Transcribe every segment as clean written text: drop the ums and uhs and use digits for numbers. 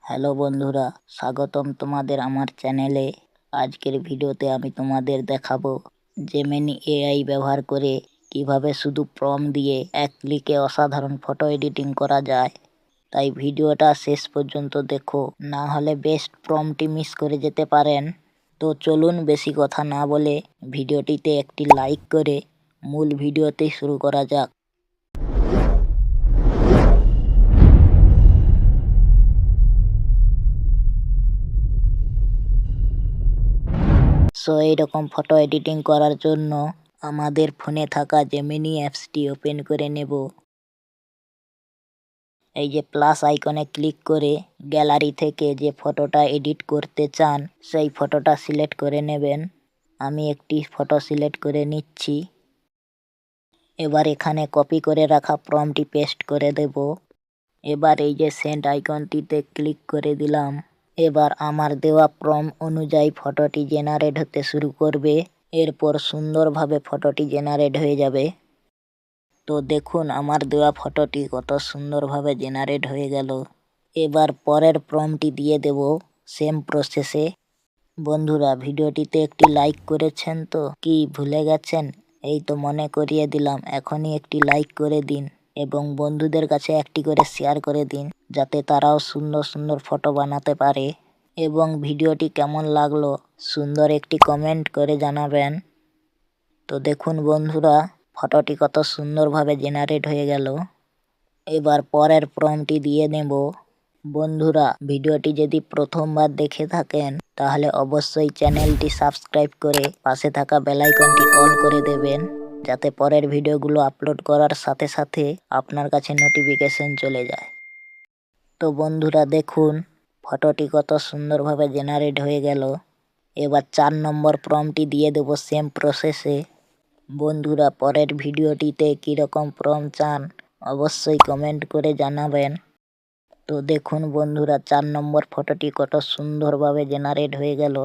Hello বন্ধুরা, স্বাগতম তোমাদের আমার চ্যানেলে। আজকের ভিডিওতে আমি তোমাদের দেখাবো জেমিনি এআই ব্যবহার করে কিভাবে শুধু প্রম্পট দিয়ে এক ক্লিকে অসাধারণ ফটো এডিটিং করা যায়। তাই ভিডিওটা শেষ পর্যন্ত দেখো, না হলে বেস্ট প্রম্পটটি মিস করে যেতে পারেন। তো চলুন বেশি কথা না বলে ভিডিওটিতে একটি লাইক করে মূল ভিডিওতে শুরু করা যাক। সো এইরকম ফটো এডিটিং করার জন্য আমাদের ফোনে থাকা জেমিনি অ্যাপসটি ওপেন করে নেব। এই যে প্লাস আইকনে ক্লিক করে গ্যালারি থেকে যে ফটোটা এডিট করতে চান সেই ফটোটা সিলেক্ট করে নেবেন। আমি একটি ফটো সিলেক্ট করে নিচ্ছি। এবার এখানে কপি করে রাখা প্রম্পটটি পেস্ট করে দেব। এবার এই যে সেন্ড আইকনটিতে ক্লিক করে দিলাম। এবার আমার দেওয়া প্রম্পট অনুযায়ী ফটোটি জেনারেট হতে শুরু করবে। এরপর সুন্দরভাবে ফটোটি জেনারেট হয়ে যাবে। তো দেখুন আমার দেওয়া ফটোটি কত সুন্দরভাবে জেনারেট হয়ে গেল। এবার পরের প্রম্পটটি দিয়ে দেব সেম প্রসেসে। বন্ধুরা, ভিডিওটিতে একটি লাইক করেছেন তো? কি ভুলে গেছেন? এই তো মনে করিয়ে দিলাম, এখনই একটি লাইক করে দিন এবং বন্ধুদের কাছে একটি করে শেয়ার করে দিন, যাতে তারাও সুন্দর সুন্দর ফটো বানাতে পারে। এবং ভিডিওটি কেমন লাগলো সুন্দর একটি কমেন্ট করে জানাবেন। তো দেখুন বন্ধুরা, ফটোটি কত সুন্দরভাবে জেনারেট হয়ে গেল। এবার পরের প্রম্পটটি দিয়ে নেব। বন্ধুরা, ভিডিওটি যদি প্রথমবার দেখে থাকেন তাহলে অবশ্যই চ্যানেলটি সাবস্ক্রাইব করে পাশে থাকা বেল আইকনটি অল করে দেবেন, যাতে পরের ভিডিওগুলো আপলোড করার সাথে সাথে আপনার কাছে নোটিফিকেশন চলে যায়। তো বন্ধুরা দেখুন, ফটোটি কত সুন্দরভাবে জেনারেট হয়ে গেল। এবার 4 নম্বর প্রম্পটটি দিয়ে দেব সেম প্রসেসে। বন্ধুরা, পরের ভিডিওটিতে কীরকম প্রম্পট চান অবশ্যই কমেন্ট করে জানাবেন। তো দেখুন বন্ধুরা, 4 নম্বর ফটোটি কত সুন্দরভাবে জেনারেট হয়ে গেল।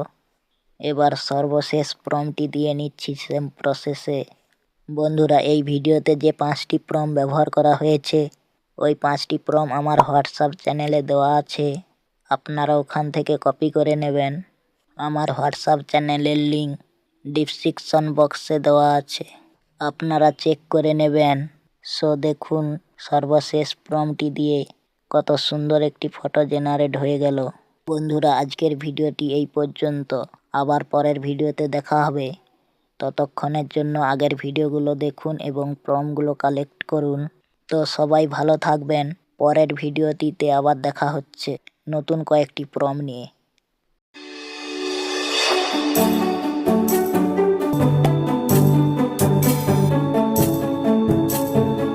এবার সর্বশেষ প্রম্পটটি দিয়ে নিচ্ছি সেম প্রসেসে। বন্ধুরা, এই ভিডিওতে যে 5টি প্রম্পট ব্যবহার করা হয়েছে ওই 5টি প্রম্পট আমার হোয়াটসঅ্যাপ চ্যানেলে দেওয়া আছে। আপনারা ওখান থেকে কপি করে নেবেন। আমার হোয়াটসঅ্যাপ চ্যানেলের লিঙ্ক ডিসক্রিপশন বক্সে দেওয়া আছে, আপনারা চেক করে নেবেন। সো দেখুন সর্বশেষ প্রম্পটটি দিয়ে কত সুন্দর একটি ফটো জেনারেট হয়ে গেল। বন্ধুরা, আজকের ভিডিওটি এই পর্যন্ত। আবার পরের ভিডিওতে দেখা হবে। ততক্ষণের জন্য আগের ভিডিওগুলো দেখুন এবং প্রম্পটগুলো কালেক্ট করুন। তো সবাই ভালো থাকবেন। পরের ভিডিওটিতে আবার দেখা হচ্ছে নতুন কয়েকটি প্রম্পট নিয়ে।